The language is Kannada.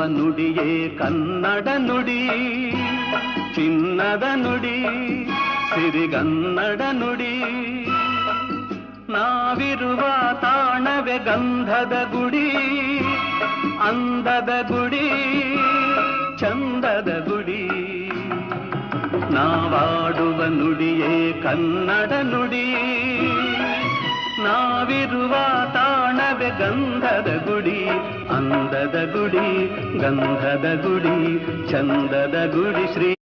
ನುಡಿಯೇ ಕನ್ನಡ ನುಡಿ, ಚಿನ್ನದ ನುಡಿ, ಸಿರಿಗನ್ನಡ ನುಡಿ. ನಾವಿರುವ ತಾಣವೇ ಗಂಧದ ಗುಡಿ, ಅಂದದ ಗುಡಿ, ಚಂದದ ಗುಡಿ. ನಾವಾಡುವ ನುಡಿಯೇ ಕನ್ನಡ ನುಡಿ, ನಾವಿರುವ ತಾಣವೇ ಗಂಧದ ಗುಡಿ, ಅಂದದ ಗುಡಿ, ಗಂಧದ ಗುಡಿ, ಚಂದದ ಗುಡಿ. ಶ್ರೀ